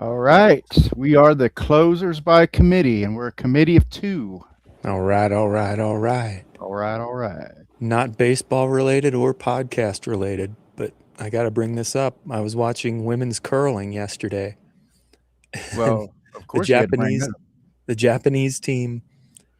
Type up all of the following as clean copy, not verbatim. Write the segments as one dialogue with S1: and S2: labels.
S1: All right. We are the closers by committee, and we're a committee of two.
S2: All right, all right, all right.
S1: All right. All right.
S2: Not baseball related or podcast related, but I got to bring this up. I was watching women's curling yesterday, and
S1: Well, of
S2: the
S1: course you had to bring
S2: Japanese
S1: that up.
S2: the Japanese team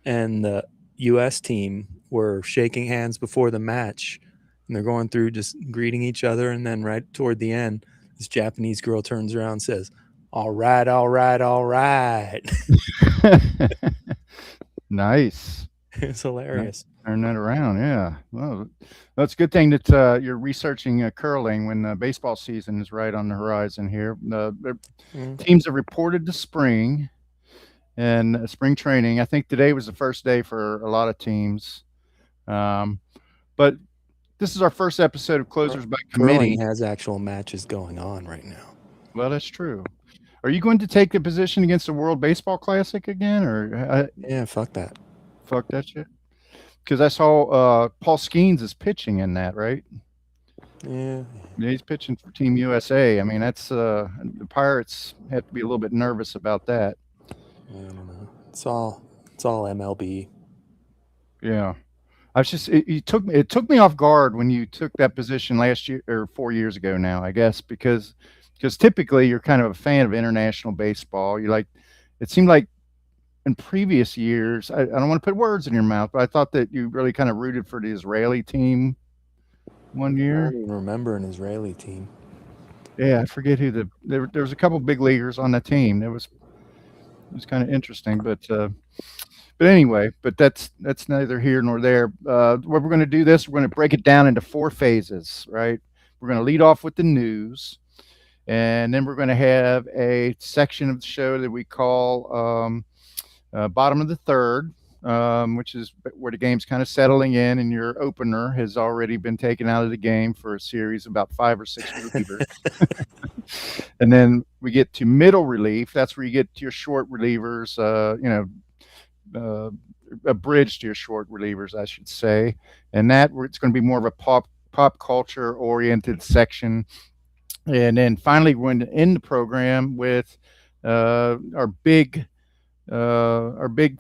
S2: and the US team were shaking hands before the match, and they're going through just greeting each other, and then right toward the end, this Japanese girl turns around and says, "All right, all right, all right."
S1: Nice.
S2: It's
S1: Nice.
S2: hilarious.
S1: Turn that around. Yeah. Well, that's a good thing that you're researching curling when baseball season is right on the horizon here. The
S2: Mm.
S1: teams have reported to spring and spring training. I think today was the first day for a lot of teams. Um, but this is our first episode of Closers by
S2: Curling
S1: Committee.
S2: has actual matches going on right now.
S1: Well, that's true. Are you going to take a position against the World Baseball Classic again, or
S2: Yeah, fuck that.
S1: fuck that shit? Because I saw Paul Skeens is pitching in that, right?
S2: Yeah,
S1: Yeah, he's pitching for Team USA. I mean, that's the Pirates have to be a little bit nervous about that.
S2: I don't know. It's all MLB.
S1: Yeah, I was just it took me off guard when you took that position last year or 4 years ago now, I guess, because typically you're kind of a fan of international baseball. You like it seemed like in previous years, I don't want to put words in your mouth, but I thought that you really kind of rooted for the Israeli team one
S2: I
S1: year.
S2: don't even remember an Israeli team.
S1: Yeah, I forget who there was a couple big leaguers on that team. It was kind of interesting, but anyway, but that's neither here nor there. What we're going to do this, we're going to break it down into four phases, right? We're going to lead off with the news, and then we're going to have a section of the show that we call bottom of the third, which is where the game's kind of settling in, and your opener has already been taken out of the game for a series of about 5 or 6 relievers. And then we get to middle relief. That's where you get to your short relievers, a bridge to your short relievers, I should say. And that it's going to be more of a pop culture oriented section. And then finally, we're going to end the program with our big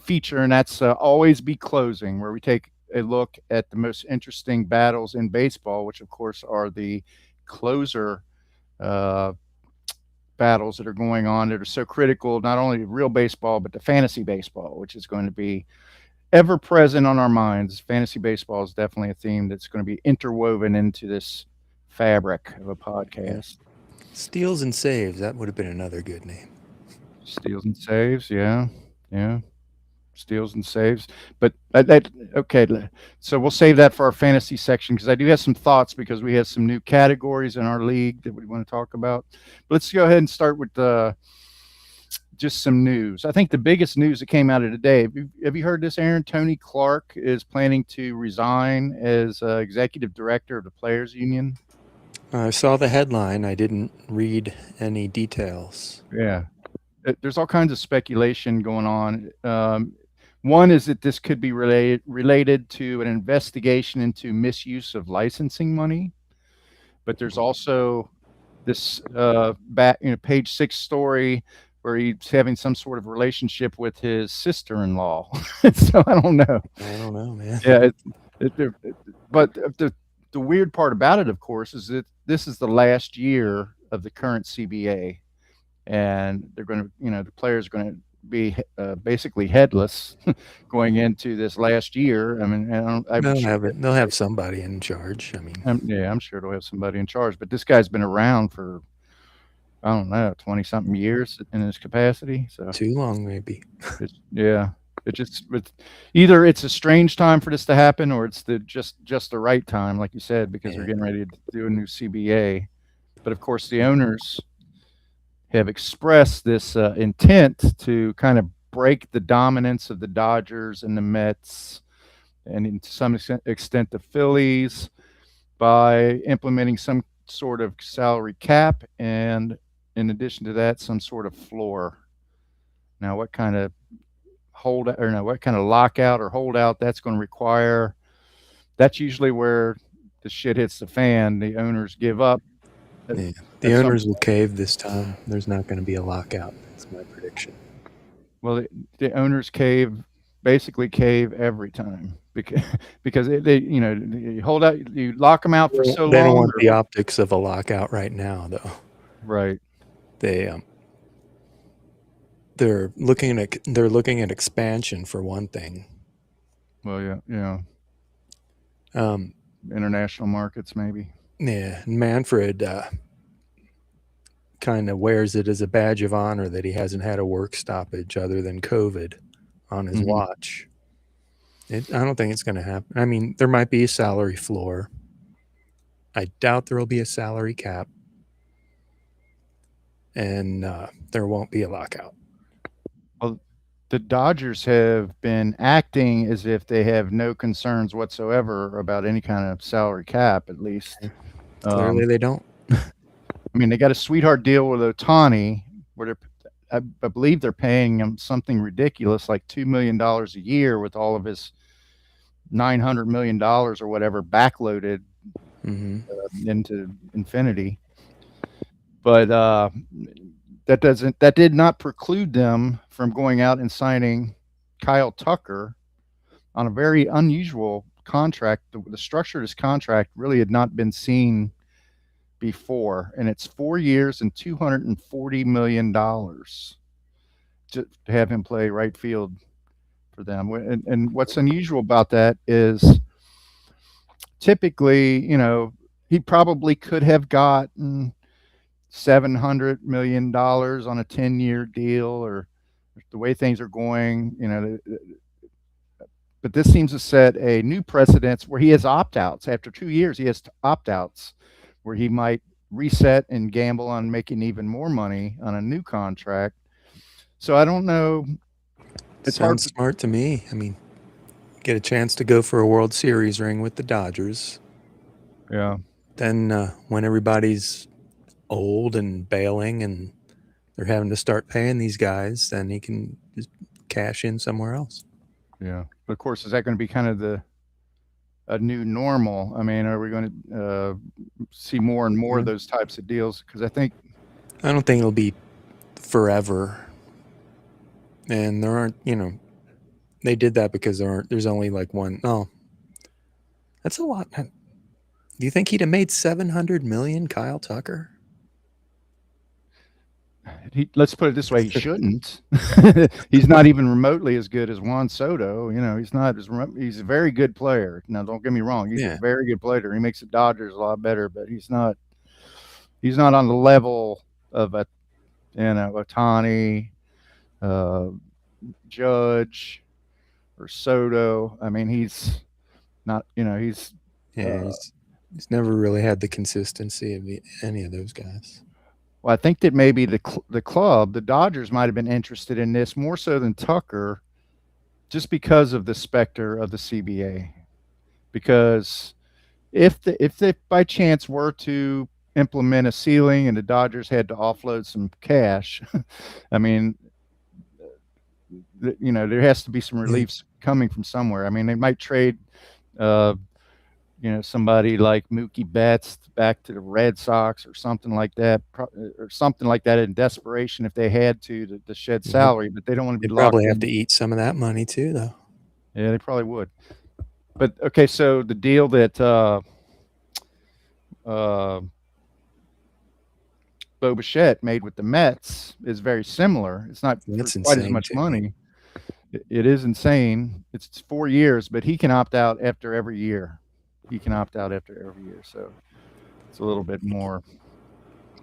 S1: feature, and that's always be closing, where we take a look at the most interesting battles in baseball, which of course are the closer uh, battles that are going on that are so critical, not only to real baseball but to fantasy baseball, which is going to be ever present on our minds. Fantasy baseball is definitely a theme that's going to be interwoven into this fabric of a
S2: Yeah.
S1: podcast.
S2: Steals and saves. That would have been another good name.
S1: Steals and saves, yeah, yeah. Steals and saves. But that okay. So we'll save that for our fantasy section because I do have some thoughts because we have some new categories in our league that we want to talk about. But let's go ahead and start with just some news. I think the biggest news that came out of today. Have you heard this, Aaron? Tony Clark is planning to resign as executive director of the Players Union.
S2: I saw the headline. I didn't read any details.
S1: Yeah. There's all kinds of speculation going on. One is that this could be related to an investigation into misuse of licensing money, but there's also this page six story where he's having some sort of relationship with his sister-in-law. So I don't know.
S2: I don't know, man.
S1: Yeah, but the weird part about it, of course, is that this is the last year of the current CBA, and they're going to, the players are going to be basically headless going into this last year. I mean, I'm
S2: They'll
S1: sure,
S2: have it. They'll have somebody in charge. I mean,
S1: yeah, I'm sure they'll have somebody in charge. But this guy's been around for I don't know 20 something years in his capacity. So
S2: too long, maybe.
S1: yeah, it's either it's a strange time for this to happen, or it's just the right time, like you said, because we're
S2: Yeah.
S1: getting ready to do a new CBA. But of course, the owners have expressed this intent to kind of break the dominance of the Dodgers and the Mets, and to some extent the Phillies, by implementing some sort of salary cap, and in addition to that, some sort of floor. Now, what kind of what kind of lockout or holdout that's going to require? That's usually where the shit hits the fan. The owners give up
S2: Yeah.
S1: at
S2: The
S1: some
S2: owners will cave this time. There's not going to be a lockout. That's my prediction.
S1: Well, the owners basically cave every time because they you hold out, you lock them out for so
S2: They don't
S1: long.
S2: want the optics of a lockout right now, though.
S1: Right.
S2: They're looking at expansion for one thing.
S1: Well, yeah.
S2: Um,
S1: International markets, maybe.
S2: Yeah, Manfred kind of wears it as a badge of honor that he hasn't had a work stoppage other than COVID on his watch. I don't think it's going to happen. I mean, there might be a salary floor. I doubt there will be a salary cap. And there won't be a lockout.
S1: Well, the Dodgers have been acting as if they have no concerns whatsoever about any kind of salary cap, at least.
S2: Clearly, they don't.
S1: I mean, they got a sweetheart deal with Ohtani, where I believe they're paying him something ridiculous, like $2 million a year, with all of his $900 million or whatever backloaded into infinity. But that did not preclude them from going out and signing Kyle Tucker on a very unusual contract. The structure of this contract really had not been seen before, and it's 4 years and $240 million to have him play right field for them. And what's unusual about that is typically, he probably could have gotten $700 million on a 10-year deal, or the way things are going, but this seems to set a new precedence where he has opt-outs. After 2 years, he has opt-outs where he might reset and gamble on making even more money on a new contract. So I don't know.
S2: It sounds smart to me. I mean, get a chance to go for a World Series ring with the Dodgers.
S1: Yeah.
S2: Then when everybody's old and bailing and they're having to start paying these guys, then he can just cash in somewhere else.
S1: Yeah. But of course, is that going to be kind of a new normal? I mean, are we going to see more and more of those types of deals? Because I
S2: don't think it'll be forever. And there aren't, they did that because there's only like one. Oh, that's a lot. Do you think he'd have made $700 million, Kyle Tucker?
S1: Let's put it this way: he shouldn't. He's not even remotely as good as Juan Soto. He's not as he's a very good player. Now, don't get me wrong; he's a very good player. He makes the Dodgers a lot better, but he's not on the level of Ohtani, Judge, or Soto. I mean, he's not. He's
S2: never really had the consistency of any of those guys.
S1: Well, I think that maybe the club, the Dodgers, might have been interested in this more so than Tucker, just because of the specter of the CBA. Because if they by chance were to implement a ceiling and the Dodgers had to offload some cash, I mean, there has to be some reliefs coming from somewhere. I mean, they might trade somebody like Mookie Betts back to the Red Sox or something like that, in desperation if they had to shed salary, but they don't want to be
S2: locked in. Probably have to eat some of that money too, though.
S1: Yeah, they probably would. But okay, so the deal that Bo Bichette made with the Mets is very similar. It's not quite as much money. It is insane. It's 4 years, but he can opt out after every year. So it's a little bit more.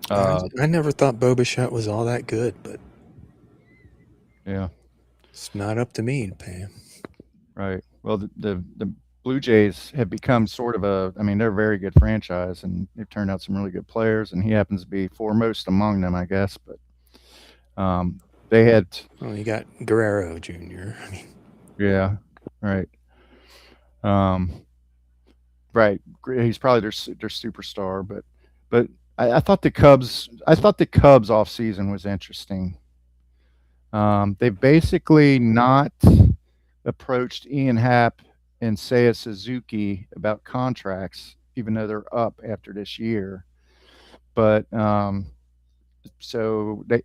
S2: I never thought Bo Bichette was all that good, but
S1: yeah,
S2: it's not up to me to pay him.
S1: Right. Well, the Blue Jays have become sort of they're a very good franchise, and they've turned out some really good players, and he happens to be foremost among them, I guess. But they had.
S2: Well, you got Guerrero Jr.
S1: Yeah. Right. Right. He's probably their superstar, but I thought the Cubs off season was interesting. They basically not approached Ian Happ and Seiya Suzuki about contracts, even though they're up after this year. but so they,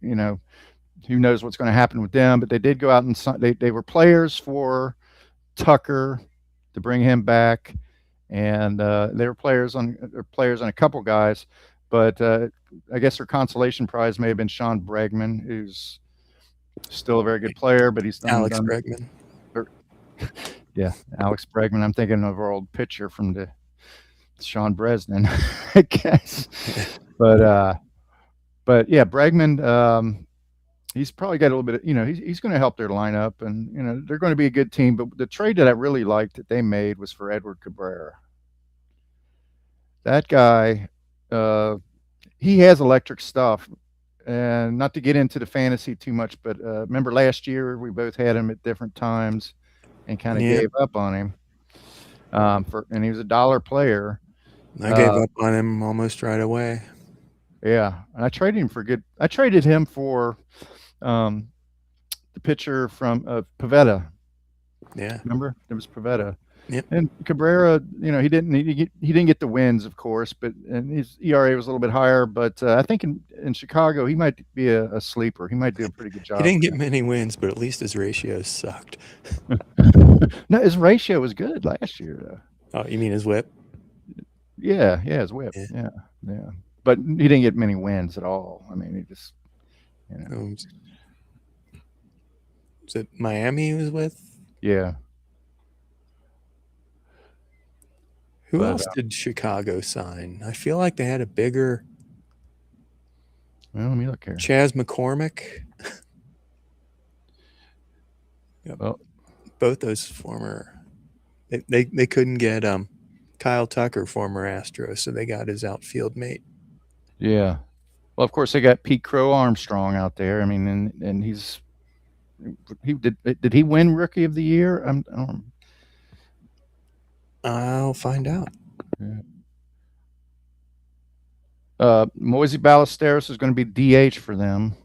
S1: who knows what's going to happen with them? But they did go out and they were players for Tucker to bring him back, and they were players on a couple guys, but I guess their consolation prize may have been Sean Bregman, who's still a very good player, but he's
S2: Alex
S1: done.
S2: Bregman.
S1: Yeah, Alex Bregman. I'm thinking of our old pitcher from the Sean Bresnan, I guess. But yeah, Bregman. He's probably got a little bit of, he's going to help their lineup, and they're going to be a good team. But the trade that I really liked that they made was for Edward Cabrera. That guy, he has electric stuff. And not to get into the fantasy too much, but remember last year we both had him at different times and kind of gave up on him. And he was a dollar player.
S2: I gave up on him almost right away.
S1: Yeah, and I traded him for the pitcher from Pivetta.
S2: Yeah,
S1: remember it was Pivetta.
S2: Yep.
S1: And Cabrera, he didn't get the wins, of course, and his ERA was a little bit higher. But I think in Chicago he might be a sleeper. He might do a pretty good job.
S2: He didn't get many wins, but at least his ratios sucked.
S1: No, his ratio was good last year, though.
S2: Oh, you mean his whip?
S1: Yeah, his whip. Yeah. But he didn't get many wins at all. I mean, he just,
S2: Was it Miami he was with?
S1: Yeah.
S2: Who else did Chicago sign? I feel like they had a bigger.
S1: Well, let me look here.
S2: Chas McCormick. Yep.
S1: Well,
S2: both those former. They couldn't get Kyle Tucker, former Astro, so they got his outfield mate.
S1: Yeah. Well, of course they got Pete Crow Armstrong out there. I mean, and did he win Rookie of the Year?
S2: I'll find out.
S1: Moisey Ballesteros is going to be DH for them.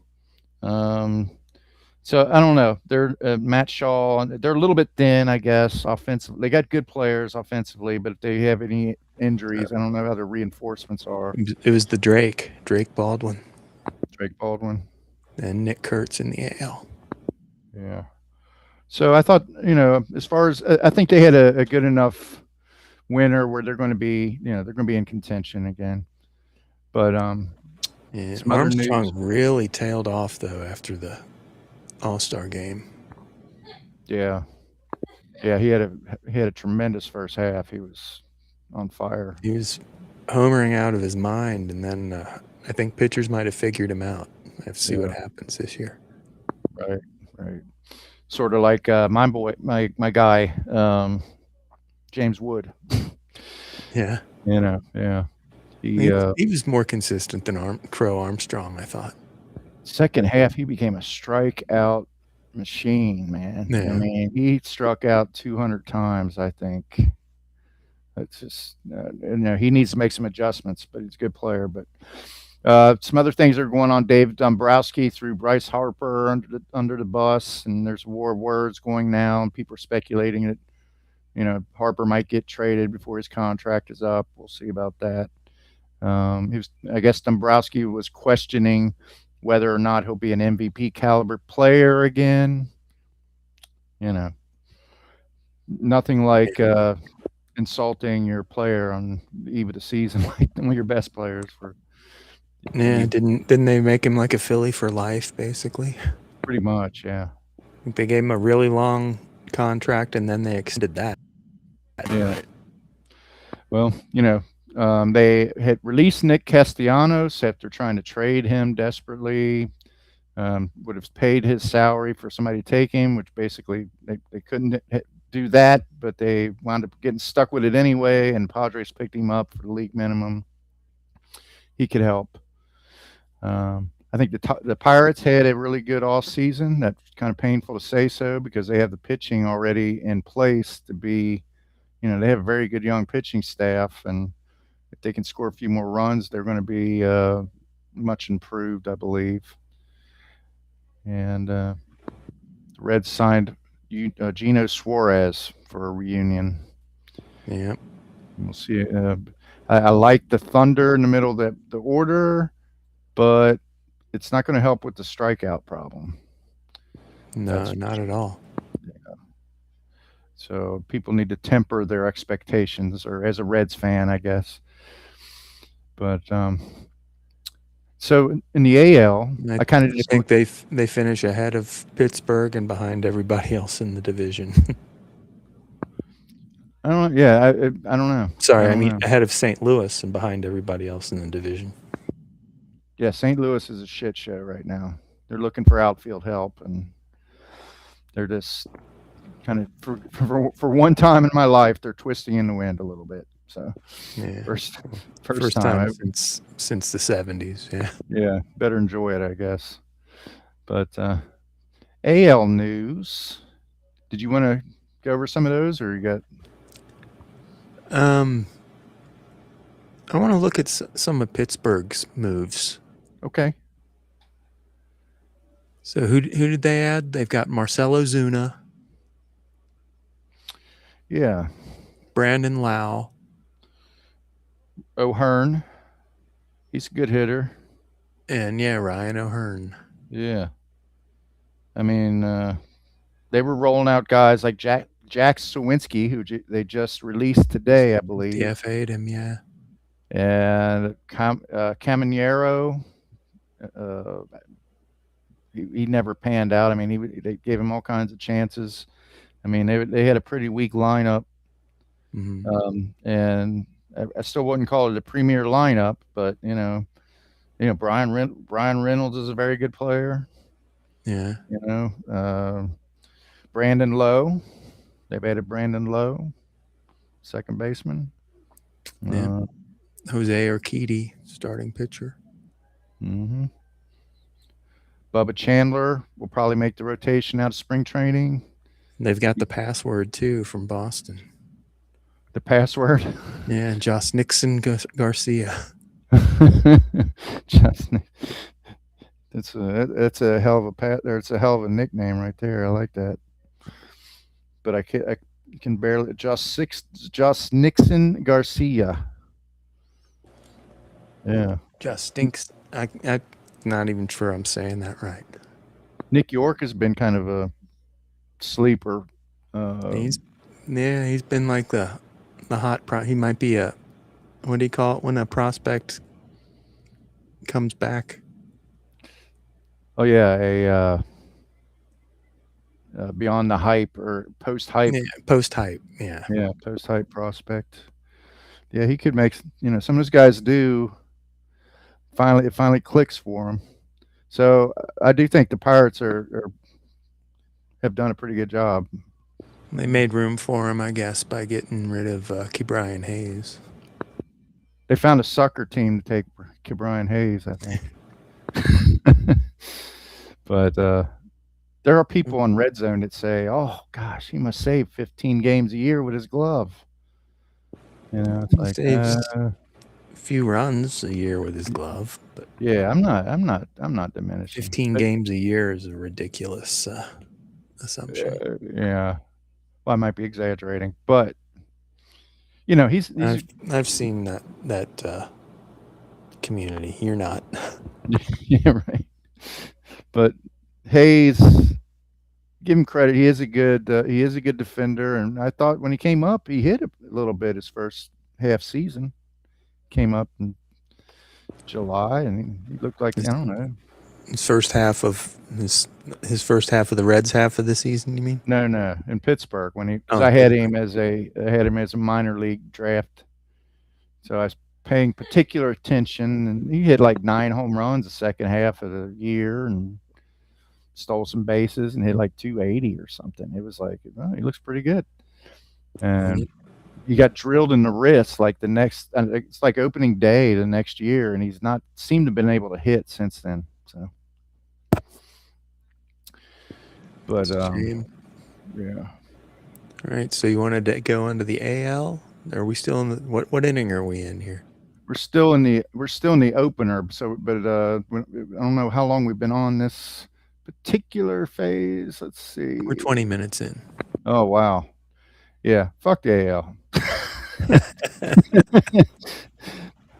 S1: So I don't know. They're Matt Shaw. They're a little bit thin, I guess, offensively. They got good players offensively, but if they have any injuries, I don't know how their reinforcements are.
S2: It was the Drake Baldwin, and Nick Kurtz in the AL.
S1: Yeah. So I thought, as far as I think they had a good enough winner where they're going to be, they're going to be in contention again. But
S2: Armstrong really tailed off though after the All-Star game.
S1: Yeah, he had a tremendous first half. He was on fire.
S2: He was homering out of his mind, and then I think pitchers might have figured him out. I have to see what happens this year.
S1: Right. Sort of like my guy, James Wood.
S2: Yeah.
S1: Yeah.
S2: He was more consistent than Crow Armstrong, I thought.
S1: Second half, he became a strikeout machine, man.
S2: Yeah.
S1: I mean, he struck out 200 times, I think. It's just, he needs to make some adjustments, but he's a good player. But some other things are going on. Dave Dombrowski threw Bryce Harper under the bus, and there's a war of words going now, and people are speculating that, Harper might get traded before his contract is up. We'll see about that. I guess Dombrowski was questioning whether or not he'll be an MVP caliber player again. Nothing like insulting your player on the eve of the season, like one of your best players.
S2: Yeah, didn't they make him like a Philly for life, basically?
S1: Pretty much, yeah.
S2: I think they gave him a really long contract, and then they extended that.
S1: Yeah. Well, they had released Nick Castellanos after trying to trade him desperately. Would have paid his salary for somebody to take him, which basically they couldn't do that, but they wound up getting stuck with it anyway, and Padres picked him up for the league minimum. He could help. I think the Pirates had a really good off season. That's kind of painful to say so because they have the pitching already in place to be, they have a very good young pitching staff, and if they can score a few more runs, they're going to be much improved, I believe. And the Reds signed Gino Suarez for a reunion.
S2: Yeah.
S1: We'll see. I like the Thunder in the middle of the order, but it's not going to help with the strikeout problem.
S2: No,
S1: That's
S2: not at all.
S1: So people need to temper their expectations, or as a Reds fan, I guess. But so in the AL, I kind of
S2: I
S1: just
S2: think they finish ahead of Pittsburgh and behind everybody else in the division.
S1: I don't know. Yeah, I don't know.
S2: Sorry,
S1: I
S2: I
S1: don't
S2: mean
S1: know.
S2: ahead of St. Louis and behind everybody else in the division.
S1: Yeah, St. Louis is a shit show right now. They're looking for outfield help, and they're just kind of for one time in my life, they're twisting in the wind a little bit. So
S2: Yeah,
S1: first
S2: time
S1: time.
S2: since the 70s. Yeah.
S1: Yeah, better enjoy it, I guess. But AL news. Did you want to go over some of those, or you got?
S2: I want to look at some of Pittsburgh's moves.
S1: Okay.
S2: So who did they add? They've got Marcell Ozuna,
S1: Yeah.
S2: Brandon Lau,
S1: O'Hearn. He's a good hitter.
S2: and Ryan O'Hearn.
S1: Yeah. I mean, they were rolling out guys like Jack Sawinski, who they just released today, I believe,
S2: DFA'd him, yeah.
S1: and Caminero. Uh, he never panned out. I mean, they gave him all kinds of chances. I mean, they had a pretty weak lineup, and I still wouldn't call it a premier lineup, but Brian Reynolds is a very good player.
S2: Yeah.
S1: Brandon Lowe. They've added Brandon Lowe, second baseman.
S2: Yeah. Jose Urquidy, starting pitcher.
S1: Mm-hmm. Bubba Chandler will probably make the rotation out of spring training.
S2: They've got the password too from Boston.
S1: The password?
S2: Yeah, Josh Nixon Garcia.
S1: That's a hell of a it's a hell of a nickname right there. I like that. But I can barely Josh Nixon Garcia. Yeah.
S2: Just stinks. I'm not even sure I'm saying that right.
S1: Nick York has been kind of a sleeper.
S2: He's been like the hot he might be a, what do you call it when a prospect comes back?
S1: Oh yeah, beyond the hype or post hype.
S2: Yeah, post hype. Yeah.
S1: Yeah, post hype prospect. Yeah, he could make. Some of those guys do. It finally clicks for him. So I do think the Pirates have done a pretty good job.
S2: They made room for him, I guess, by getting rid of Ke'Bryan Hayes.
S1: They found a sucker team to take Ke'Bryan Hayes, I think. But there are people on Red Zone that say, "Oh gosh, he must save 15 games a year with his glove." It's like
S2: saves a few runs a year with his glove, but
S1: yeah, I'm not diminishing.
S2: 15 games a year is a ridiculous assumption.
S1: Yeah, well, I might be exaggerating, but
S2: I've seen that community. You're not.
S1: Yeah, right. But Hayes, give him credit. He is a good defender, and I thought when he came up, he hit a little bit his first half season. Came up in July, and he looked like, I don't know.
S2: His first half of the Reds half of the season, you mean?
S1: No, in Pittsburgh I had him as a minor league draft. So I was paying particular attention, and he hit like 9 home runs the second half of the year, and stole some bases and hit like 280 or something. It was like, oh, he looks pretty good. And he got drilled in the wrist like it's like opening day the next year, and he's not seemed to have been able to hit since then. So, but yeah.
S2: All right. So you wanted to go into the AL? Are we still in the what inning are we in here?
S1: We're still in the opener. So, but I don't know how long we've been on this particular phase. Let's see.
S2: We're 20 minutes in.
S1: Oh wow. Yeah, fuck the AL.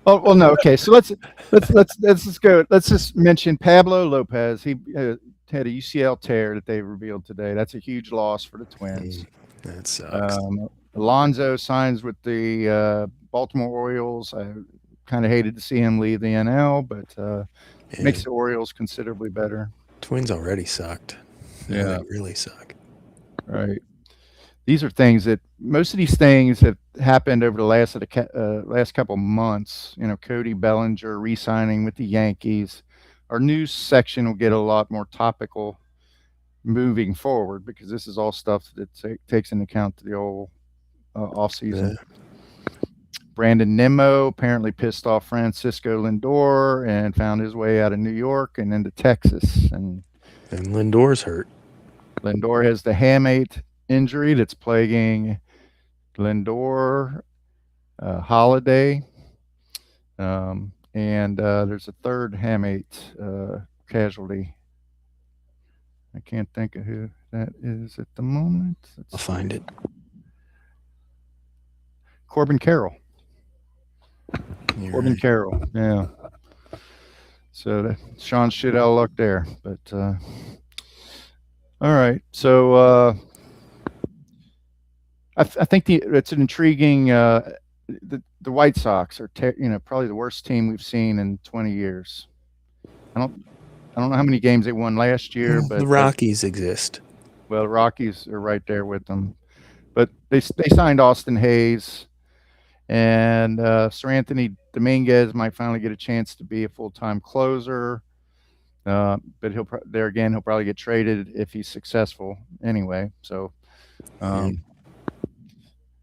S1: Oh well, no. Okay, so let's just go. Let's just mention Pablo Lopez. He had a UCL tear that they revealed today. That's a huge loss for the Twins.
S2: That sucks.
S1: Alonso signs with the Baltimore Orioles. I kind of hated to see him leave the NL, but
S2: Yeah.
S1: makes the Orioles considerably better.
S2: Twins already sucked.
S1: Yeah.
S2: They really suck.
S1: Right. These are things that most of these things have happened over the last couple months. You know, Cody Bellinger re-signing with the Yankees. Our news section will get a lot more topical moving forward because this is all stuff that takes into account the whole off season. Brandon Nimmo apparently pissed off Francisco Lindor and found his way out of New York and into Texas. And
S2: Lindor's hurt.
S1: Lindor has the hamate injury that's plaguing Lindor, Holiday, and there's a third hamate casualty. I can't think of who that is at the moment.
S2: I'll find it.
S1: Corbin Carroll.
S2: You're
S1: Corbin
S2: right.
S1: Carroll, yeah. So Sean shit out of luck there, but all right. So I think it's an intriguing. The White Sox are probably the worst team we've seen in 20 years. I don't know how many games they won last year, but
S2: the Rockies exist.
S1: Well, the Rockies are right there with them, but they signed Austin Hayes. And Sir Anthony Dominguez might finally get a chance to be a full-time closer, but he'll probably get traded if he's successful anyway. So,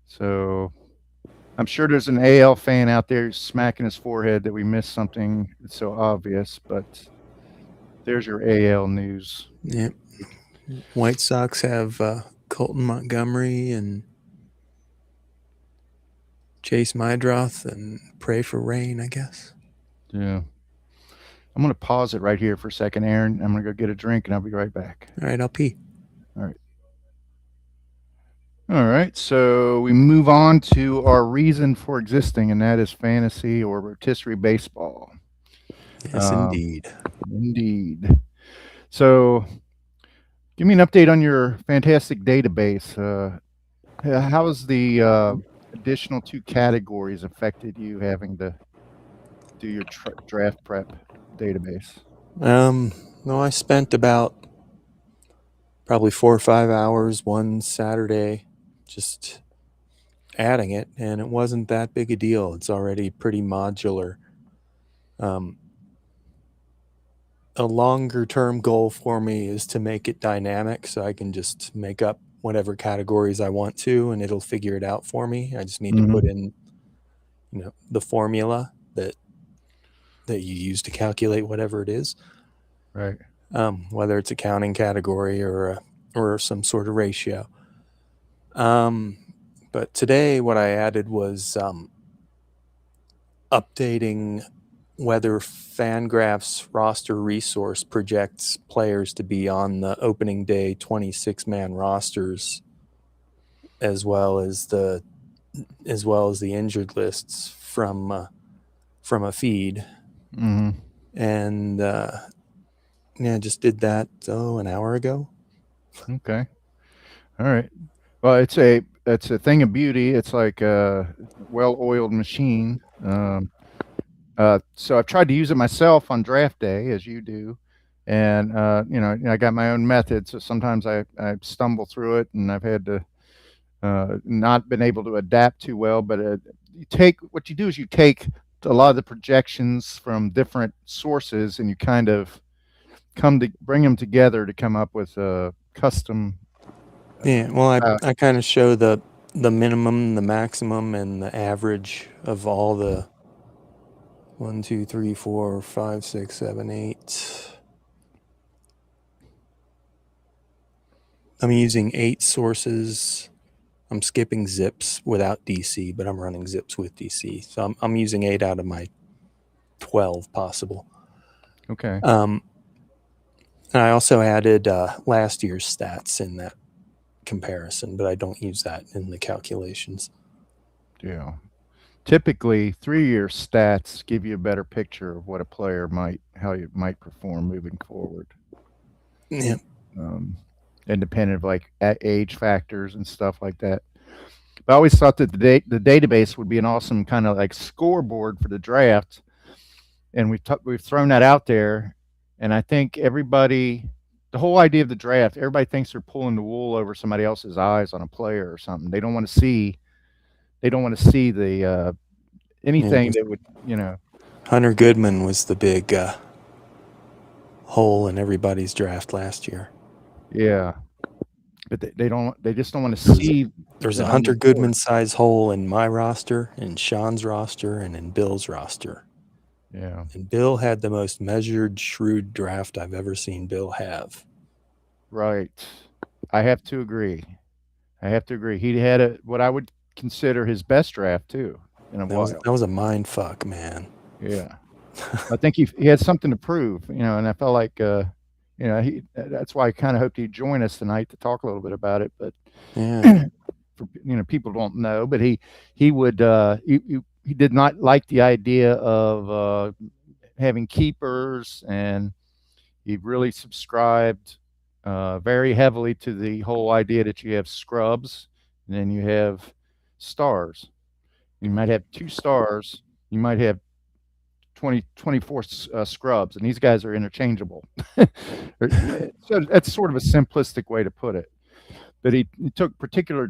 S1: so I'm sure there's an AL fan out there smacking his forehead that we missed something that's so obvious. But there's your AL news.
S2: Yep. White Sox have Colton Montgomery and Chase Mydroth and pray for rain, I guess.
S1: Yeah. I'm going to pause it right here for a second, Aaron. I'm going to go get a drink, and I'll be right back.
S2: All right, I'll pee.
S1: All right. So we move on to our reason for existing, and that is fantasy or rotisserie baseball.
S2: Yes, indeed.
S1: Indeed. So give me an update on your fantastic database. How has the additional 2 categories affected you having to do your draft prep database?
S2: No, I spent about probably 4 or 5 hours one Saturday just adding it, and it wasn't that big a deal. It's already pretty modular. A longer term goal for me is to make it dynamic so I can just make up whatever categories I want to, and it'll figure it out for me. I just need to put in, the formula that you use to calculate whatever it is.
S1: Right.
S2: Whether it's a counting category or some sort of ratio. But today what I added was updating whether Fangraphs roster resource projects players to be on the opening day 26-man rosters as well as the injured lists from a feed.
S1: Mm-hmm.
S2: And I just did that an hour ago.
S1: Okay. All right. Well, it's a thing of beauty. It's like a well-oiled machine. So I've tried to use it myself on draft day, as you do, and I got my own method. So sometimes I stumble through it, and I've had to not been able to adapt too well. But you take a lot of the projections from different sources, and you kind of bring them together to come up with a custom.
S2: Yeah, well, I kind of show the minimum, the maximum, and the average of all the 1, 2, 3, 4, 5, 6, 7, 8. I'm using 8 sources. I'm skipping zips without DC, but I'm running zips with DC. So I'm using 8 out of my 12 possible.
S1: Okay.
S2: And I also added last year's stats in that comparison, but I don't use that in the calculations.
S1: Yeah. Typically, 3-year stats give you a better picture of what a player how you might perform moving forward.
S2: Yeah.
S1: Um, Independent of like age factors and stuff like that. But I always thought that the database would be an awesome kind of like scoreboard for the draft, and we've thrown that out there, and I think the whole idea of the draft, everybody thinks they're pulling the wool over somebody else's eyes on a player or something. They don't want to see the anything that would,
S2: Hunter Goodman was the big hole in everybody's draft last year.
S1: yeah. But they just don't want to see.
S2: There's a Hunter Goodman size hole in my roster, in Sean's roster, and in Bill's roster.
S1: Yeah.
S2: And Bill had the most measured, shrewd draft I've ever seen Bill have.
S1: Right. I have to agree. He had what I would consider his best draft too.
S2: That was a mind fuck, man.
S1: Yeah. I think he had something to prove, and I felt like, that's why I kind of hoped he'd join us tonight to talk a little bit about it. But
S2: yeah,
S1: people don't know, but he did not like the idea of having keepers, and he really subscribed very heavily to the whole idea that you have scrubs and then you have stars. You might have 2 stars. You might have 24 scrubs, and these guys are interchangeable. So that's sort of a simplistic way to put it. But he took particular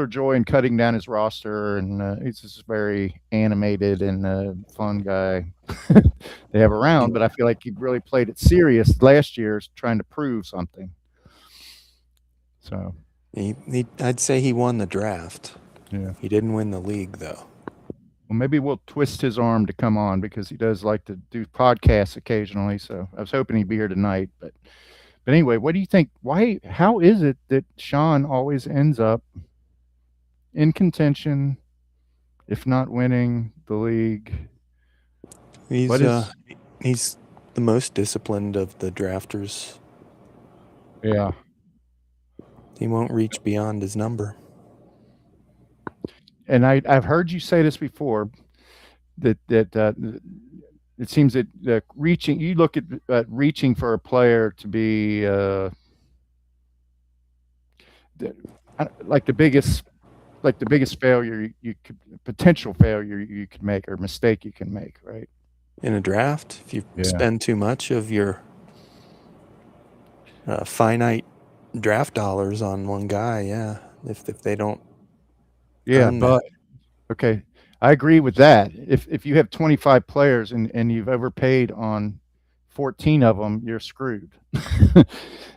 S1: joy in cutting down his roster, and he's just very animated and fun guy they have around. But I feel like he really played it serious last year, trying to prove something. So
S2: I'd say he won the draft.
S1: Yeah,
S2: he didn't win the league though.
S1: Well, maybe we'll twist his arm to come on, because he does like to do podcasts occasionally. So I was hoping he'd be here tonight, but anyway, what do you think? How is it that Sean always ends up in contention, if not winning the league?
S2: He's the most disciplined of the drafters.
S1: Yeah.
S2: He won't reach beyond his number.
S1: And I've heard you say this before, that it seems that you look at reaching for a player to be like the biggest failure potential failure you could make, or mistake you can make, right?
S2: In a draft, if you spend too much of your finite draft dollars on one guy, if they don't.
S1: Yeah, but okay, I agree with that. If you have 25 players and you've overpaid on 14 of them, you're screwed.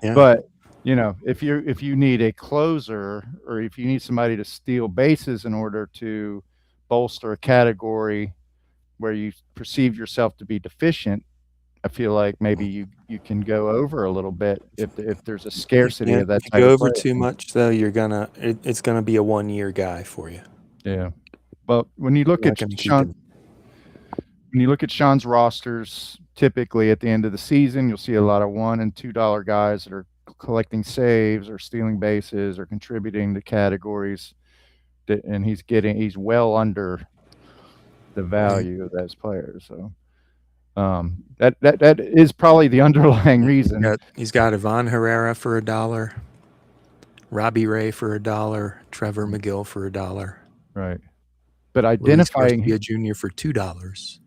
S2: Yeah.
S1: But if you need a closer, or if you need somebody to steal bases in order to bolster a category where you perceive yourself to be deficient, I feel like maybe you can go over a little bit if there's a scarcity of that.
S2: If you go over too much, though, it's gonna be a 1-year guy for you.
S1: Yeah, but when you look at Sean's rosters, typically at the end of the season, you'll see a lot of $1 and $2 guys that are collecting saves or stealing bases or contributing to categories, and he's well under the value of those players. So that is probably the underlying reason.
S2: He's got Ivan Herrera for $1, Robbie Ray for $1, Trevor McGill for $1.
S1: Right. But identifying
S2: a junior for $2.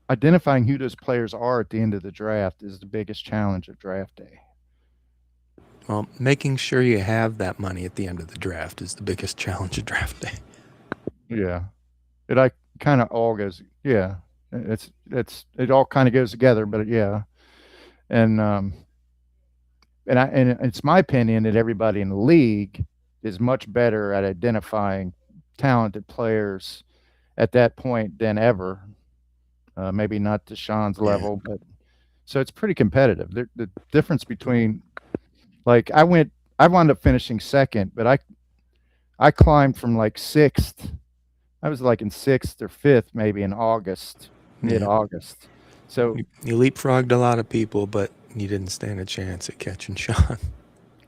S1: Identifying who those players are at the end of the draft is the biggest challenge of draft day.
S2: Well, making sure you have that money at the end of the draft is the biggest challenge of draft day.
S1: Yeah. It kind of all goes, yeah. It all kind of goes together, but yeah. And it's my opinion that everybody in the league is much better at identifying talented players at that point than ever. Maybe not to Sean's level, but so it's pretty competitive. The difference between, like, I wound up finishing second, but I climbed from like 6th. I was like in 6th or 5th, maybe in August, mid-August. So
S2: you leapfrogged a lot of people, but you didn't stand a chance at catching Sean.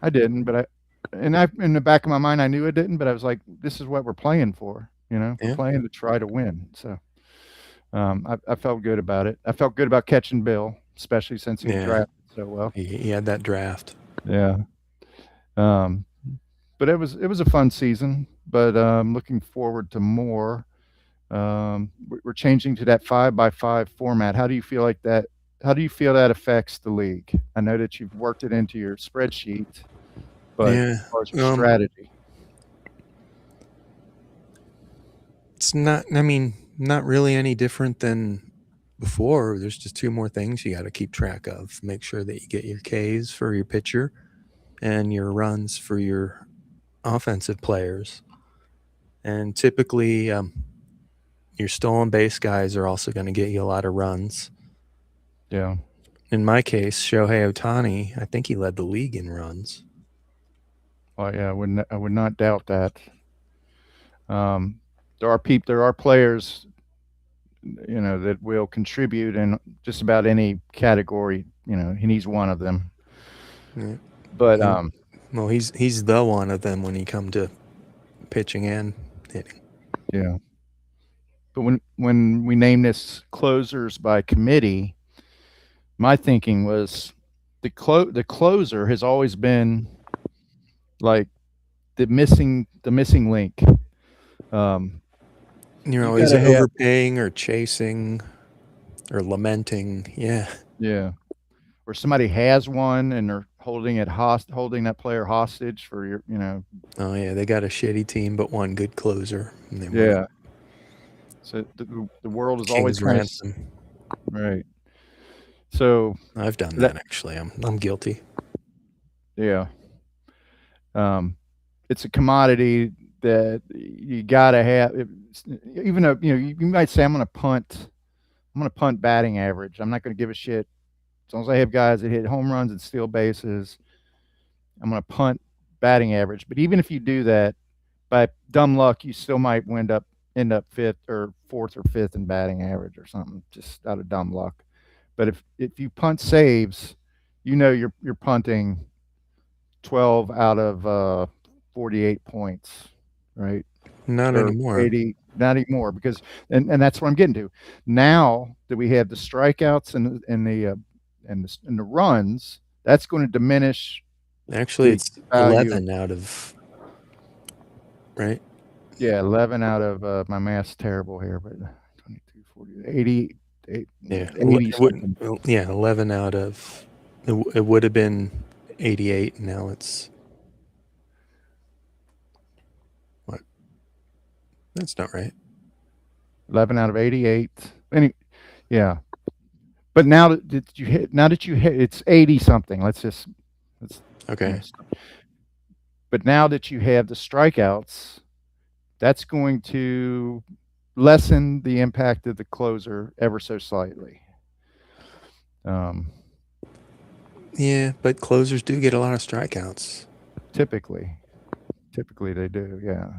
S1: I didn't, but in the back of my mind, I knew I didn't, but I was like, this is what we're playing for. You know, we're
S2: Yeah.
S1: playing to try to win. So I felt good about it. I felt good about catching Bill, especially since he
S2: Yeah.
S1: drafted so well.
S2: He had that draft.
S1: Yeah. Um, but it was a fun season. But looking forward to more. We're changing to that 5x5 format. How do you feel like that? How do you feel that affects the league? I know that you've worked it into your spreadsheet, but
S2: Yeah.
S1: as far as your strategy,
S2: It's not, I mean, not really any different than before. There's just two more things you got to keep track of. Make sure that you get your Ks for your pitcher and your runs for your offensive players. And typically, your stolen base guys are also going to get you a lot of runs.
S1: yeah.
S2: In my case, Shohei Ohtani, I think he led the league in runs.
S1: Well, yeah, I would not doubt that. There are players, you know, that will contribute in just about any category. You know, and he's one of them.
S2: Yeah.
S1: But
S2: Well, he's the one of them when you come to pitching and hitting.
S1: yeah. But when we name this closers by committee, my thinking was the closer has always been like the missing link.
S2: You're
S1: You
S2: always
S1: gotta have
S2: overpaying or chasing or lamenting. Yeah.
S1: yeah, or somebody has one and they're holding that player hostage for your, you know.
S2: Oh yeah, they got a shitty team but one good closer. And they
S1: Yeah. So the world is always
S2: King's
S1: trying
S2: ransom.
S1: right. So
S2: I've done that actually. I'm guilty.
S1: yeah. It's a commodity that you gotta have. Even though, you know, you might say I'm gonna punt batting average. I'm not gonna give a shit as long as I have guys that hit home runs and steal bases. I'm gonna punt batting average. But even if you do that, by dumb luck, you still might end up fifth or fourth or fifth in batting average or something, just out of dumb luck. But if you punt saves, you know you're punting 12 out of 48 points, right?
S2: Not
S1: Or
S2: anymore.
S1: 80, not anymore, because and that's what I'm getting to. Now that we have the strikeouts and the runs, that's going to diminish.
S2: Actually,
S1: the
S2: it's
S1: value.
S2: 11 out of, right?
S1: Yeah, 11 out of my math's terrible here, but 22, 40, 80,
S2: Yeah,
S1: 80 something.
S2: yeah, 11 out of. It would have been 88. Now it's what? That's not right.
S1: 11 out of 88. Yeah. But now that you hit, it's 80 something. Let's
S2: Okay.
S1: But now that you have the strikeouts, that's going to lessen the impact of the closer ever so slightly.
S2: Yeah, but closers do get a lot of strikeouts.
S1: Typically they do. Yeah.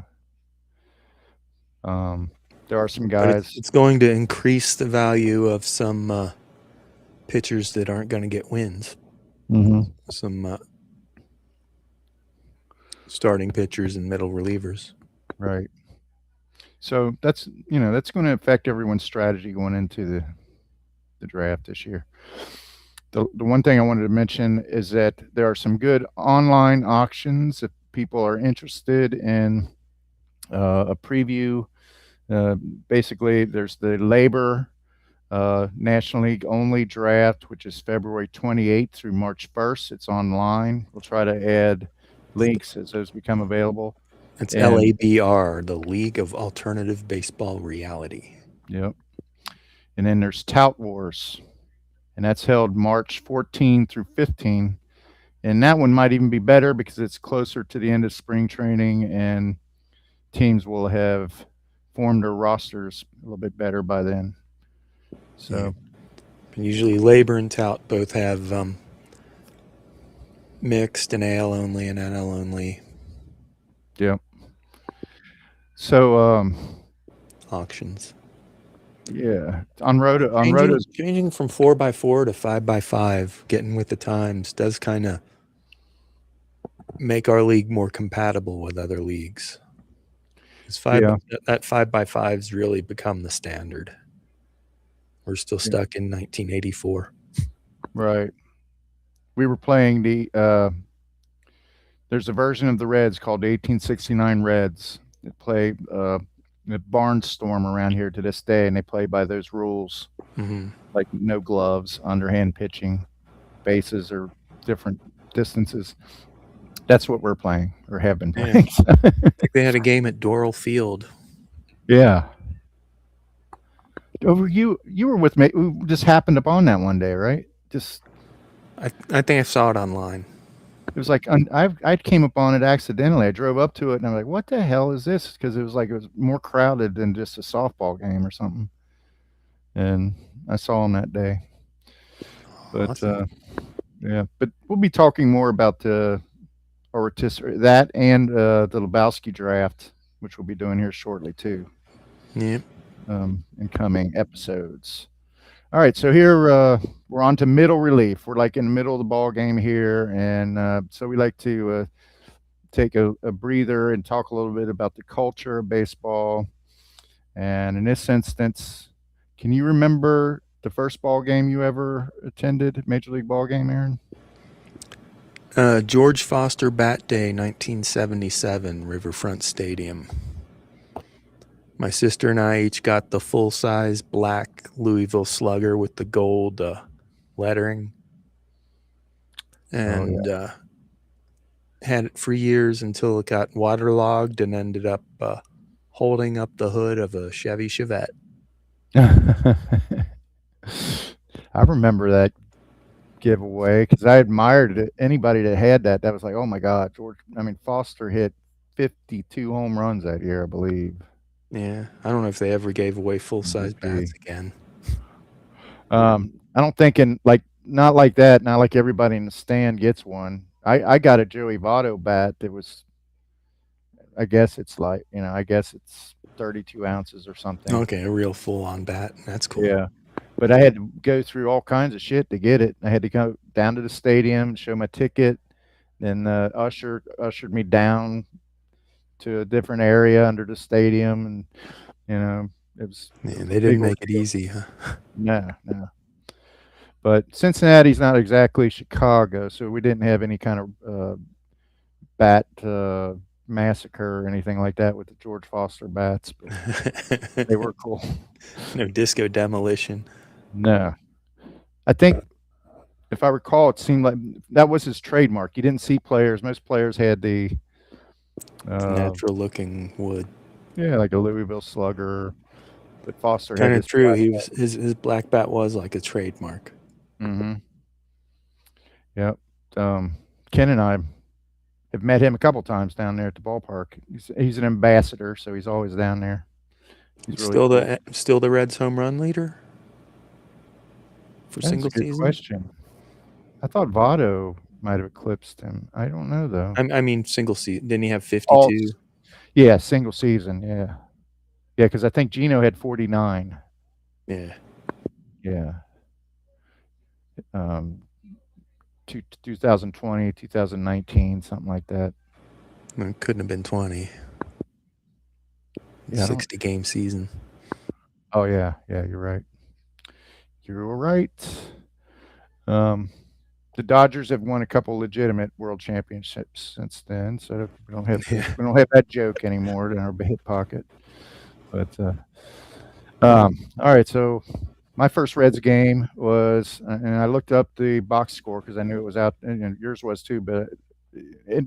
S1: There are some guys.
S2: But it's going to increase the value of some pitchers that aren't going to get wins.
S1: Mm-hmm.
S2: Some starting pitchers and middle relievers.
S1: Right. So that's going to affect everyone's strategy going into the draft this year. The one thing I wanted to mention is that there are some good online auctions if people are interested in a preview. Basically, there's the Labor National League only draft, which is February 28th through March 1st. It's online. We'll try to add links as those become available.
S2: It's LABR, the League of Alternative Baseball Reality.
S1: Yep. And then there's Tout Wars, and that's held March 14 through 15. And that one might even be better because it's closer to the end of spring training, and teams will have formed their rosters a little bit better by then. So
S2: usually Labor and Tout both have mixed and AL only and NL only.
S1: Yep. So
S2: auctions.
S1: Yeah, on Roto's
S2: changing from 4x4 to 5x5, getting with the times, does kind of make our league more compatible with other leagues. It's
S1: Yeah.
S2: that 5x5's really become the standard. We're still
S1: Yeah.
S2: stuck in 1984.
S1: Right. We were playing there's a version of the Reds called the 1869 Reds. They play the Barnstorm around here to this day, and they play by those rules,
S2: Hmm.
S1: like no gloves, underhand pitching, bases are different distances. That's what we're playing or have been
S2: Yeah.
S1: playing.
S2: I think they had a game at Doral Field.
S1: Yeah. Over you were with me. We just happened upon that one day, right? Just
S2: I think I saw it online.
S1: it was like I came upon it accidentally. I drove up to it and I'm like, "What the hell is this?" Because it was like it was more crowded than just a softball game or something. And I saw him that day. But
S2: Awesome.
S1: yeah, but we'll be talking more about the that and the Lebowski draft, which we'll be doing here shortly too,
S2: Yeah.
S1: in coming episodes. All right, so here we're on to middle relief. We're like in the middle of the ball game here, and so we like to take a breather and talk a little bit about the culture of baseball. And in this instance, can you remember the first ball game you ever attended, Major League ball game, Aaron?
S2: George Foster Bat Day, 1977, Riverfront Stadium. My sister and I each got the full-size black Louisville Slugger with the gold lettering, and had it for years until it got waterlogged and ended up holding up the hood of a Chevy Chevette.
S1: I remember that giveaway because I admired it. Anybody that had that, that was like, oh my God, George. I mean, Foster hit 52 home runs that year, I believe.
S2: Yeah, I don't know if they ever gave away full-size bats again.
S1: I don't think not like that. Not like everybody in the stand gets one. I got a Joey Votto bat that was, I guess it's like, I guess it's 32 ounces or something.
S2: Okay, a real full-on bat. That's cool.
S1: Yeah. But I had to go through all kinds of shit to get it. I had to go down to the stadium, show my ticket. Then ushered me down to a different area under the stadium, and it was.
S2: Yeah,
S1: It was
S2: they didn't make it easy, huh?
S1: No, no. But Cincinnati's not exactly Chicago, so we didn't have any kind of bat massacre or anything like that with the George Foster bats. But they were cool.
S2: No disco demolition.
S1: No, I think if I recall, it seemed like that was his trademark. You didn't see players. Most players had the
S2: natural looking wood.
S1: Yeah, like a Louisville Slugger. But Foster
S2: Kind
S1: had
S2: of
S1: this
S2: true.
S1: black
S2: He
S1: bat.
S2: was his black bat was like a trademark.
S1: Mm-hmm. Yep. Ken and I have met him a couple times down there at the ballpark. He's an ambassador, so he's always down there. He's really
S2: Still the Reds home run leader for
S1: That's
S2: single
S1: a good
S2: season.
S1: question. I thought Votto might have eclipsed him. I don't know though.
S2: I mean, single season. Didn't he have 52?
S1: Yeah, single season. Yeah, yeah, because I think Gino had 49.
S2: Yeah.
S1: Yeah. 2020, 2019, something like that.
S2: It couldn't have been 20.
S1: Yeah,
S2: 60 game season.
S1: Oh yeah, you're right. You're right. The Dodgers have won a couple legitimate world championships since then, so we don't have that joke anymore in our hip pocket. But all right, so my first Reds game was, and I looked up the box score because I knew it was out, and yours was too. But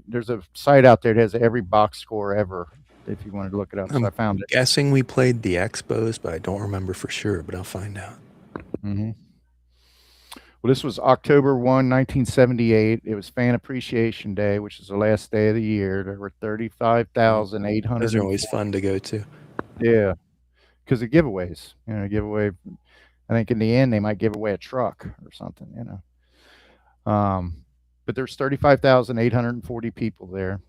S1: there's a site out there that has every box score ever. If you wanted to look it up, so I found it.
S2: Guessing we played the Expos, but I don't remember for sure. But I'll find out.
S1: Mm-hmm. Well, this was October 1, 1978. It was Fan Appreciation Day, which is the last day of the year. There were 35,800.
S2: Those are always fun to go to.
S1: Yeah, because of giveaways. Giveaway. I think in the end they might give away a truck or something. But there's 35,840 people there.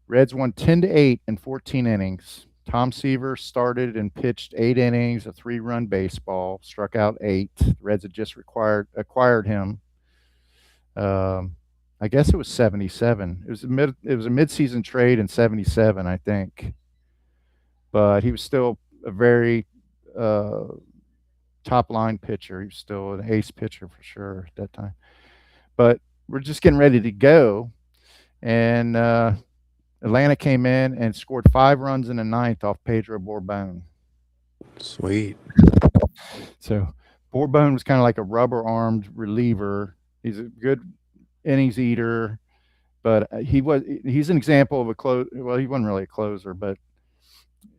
S1: Reds won 10-8 in 14 innings. Tom Seaver started and pitched 8 innings, a 3-run baseball, struck out 8. The Reds had just acquired him. I guess it was 77. It was a mid-season trade in 77, I think. but he was still a very uh, top line pitcher. He was still an ace pitcher for sure at that time. But we're just getting ready to go, and Atlanta came in and scored 5 runs in the ninth off Pedro Bourbon.
S2: Sweet.
S1: So Bourbon was kind of like a rubber-armed reliever. He's a good innings eater, but he's an example of a close. Well, he wasn't really a closer, but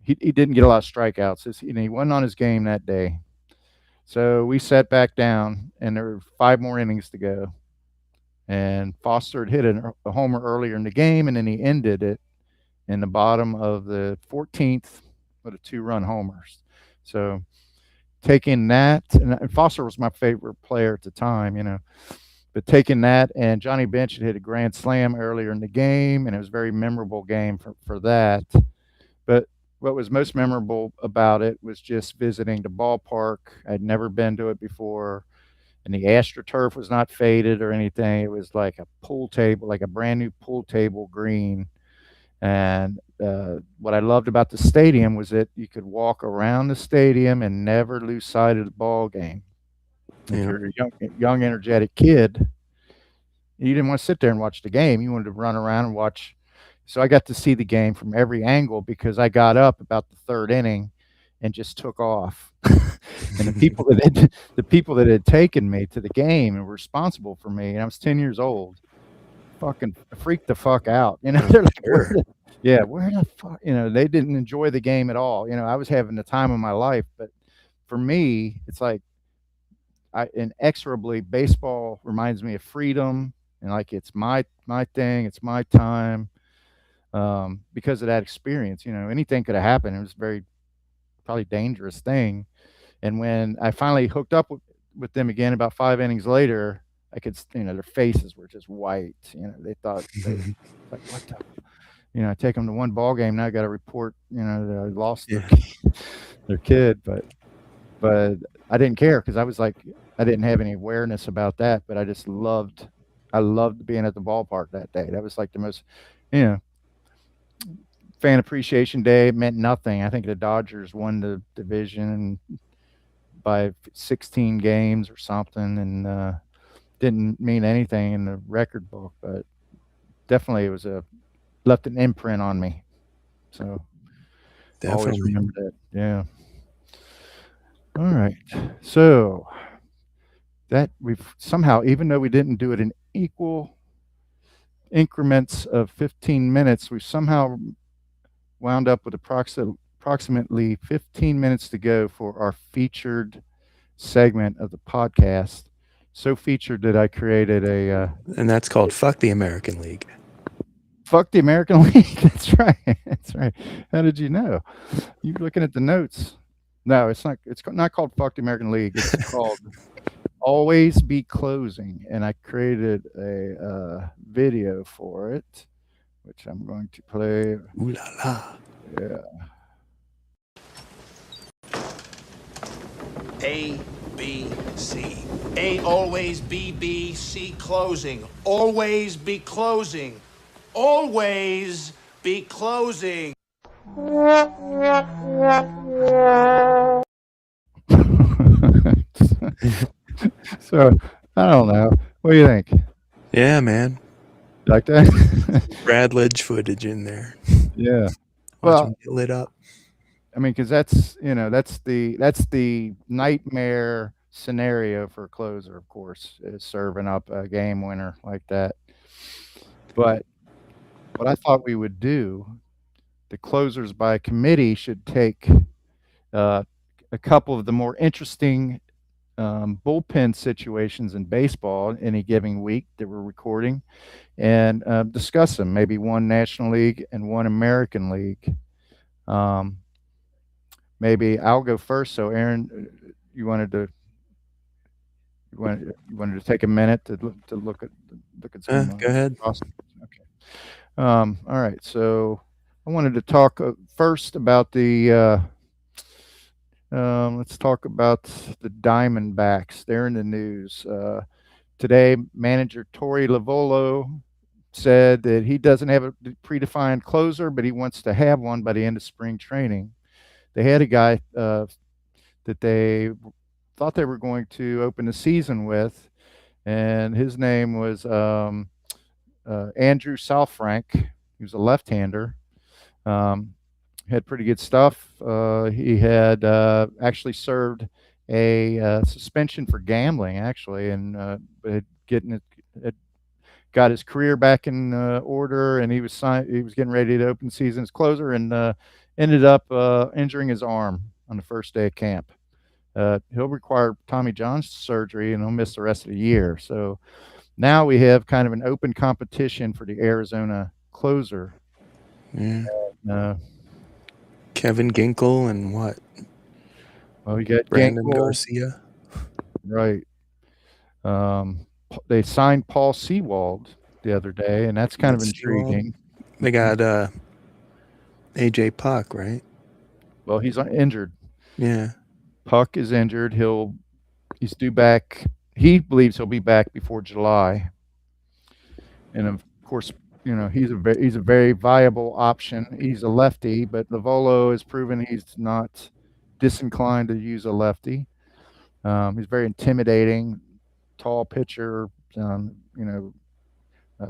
S1: he didn't get a lot of strikeouts. He wasn't on his game that day. So we sat back down, and there were 5 more innings to go. And Foster had hit a homer earlier in the game, and then he ended it in the bottom of the 14th with a 2-run homer. So taking that, and Foster was my favorite player at the time, but taking that, and Johnny Bench had hit a grand slam earlier in the game, and it was a very memorable game for that. But what was most memorable about it was just visiting the ballpark. I'd never been to it before, and the AstroTurf was not faded or anything. It was like a pool table, like a brand new pool table green. And what I loved about the stadium was that you could walk around the stadium and never lose sight of the ball game. If you're a young, energetic kid, you didn't want to sit there and watch the game. You wanted to run around and watch. So I got to see the game from every angle because I got up about the 3rd inning and just took off. And the people that had taken me to the game and were responsible for me, and I was 10 years old, fucking freaked the fuck out. They're like,
S2: Sure.
S1: where the fuck? They didn't enjoy the game at all. I was having the time of my life, but for me, it's like inexorably baseball reminds me of freedom, and like it's my thing, it's my time. Because of that experience, anything could have happened. It was a very probably dangerous thing. And when I finally hooked up with them again about 5 innings later, I could, their faces were just white. They thought, like, what the, I take them to one ball game. Now I got to report, that I lost their kid. But I didn't care because I was like, I didn't have any awareness about that. But I loved being at the ballpark that day. That was like the most, fan appreciation day. It meant nothing. I think the Dodgers won the division by 16 games or something, and didn't mean anything in the record book, but definitely it was left an imprint on me. So always remember that. Yeah. All right. So that we've somehow, even though we didn't do it in equal increments of 15 minutes, we somehow wound up with approximately 15 minutes to go for our featured segment of the podcast. So featured that I created
S2: and that's called Fuck the American League.
S1: Fuck the American League. That's right. That's right. How did you know? You're looking at the notes. No, it's not. It's not called Fuck the American League. It's called Always Be Closing. And I created a video for it, which I'm going to play.
S2: Ooh la la.
S1: Yeah.
S3: A, B, C. A, always, B, C, closing. Always be closing. Always be closing.
S1: So, I don't know. What do you think?
S2: Yeah, man.
S1: Like that?
S2: Bradledge footage in there.
S1: Yeah.
S2: Watch him get lit up.
S1: I mean, because that's the nightmare scenario for a closer, of course, is serving up a game winner like that. But what I thought we would do, the closers by committee should take a couple of the more interesting bullpen situations in baseball any given week that we're recording and discuss them. Maybe one National League and one American League. Maybe I'll go first. So, Aaron, you wanted to take a minute to look at some.
S2: Go ahead.
S1: Awesome. Okay. All right. So I wanted to talk first about the. Let's talk about the Diamondbacks. They're in the news today. Manager Torey Lovullo said that he doesn't have a predefined closer, but he wants to have one by the end of spring training. they had a guy that they thought they were going to open the season with, and his name was Andrew Southfrank. He was a left-hander. Had pretty good stuff. He had actually served a suspension for gambling, actually, and had getting it, had got his career back in order, and he was getting ready to open season as closer, and ended up injuring his arm on the first day of camp. He'll require Tommy John surgery, and he'll miss the rest of the year. So now we have kind of an open competition for the Arizona closer.
S2: Yeah.
S1: Uh,
S2: Kevin Ginkle and what?
S1: well, you got
S2: Brandon
S1: Ginkel,
S2: Garcia.
S1: right? They signed Paul Sewald the other day, and that's kind of
S2: That's Sewald.
S1: intriguing.
S2: They got AJ Puck, right?
S1: Well, he's injured.
S2: Yeah.
S1: Puck is injured. He's due back. He believes he'll be back before July. And of course, he's a very viable option. He's a lefty, but Lovullo has proven he's not disinclined to use a lefty. He's very intimidating, tall pitcher.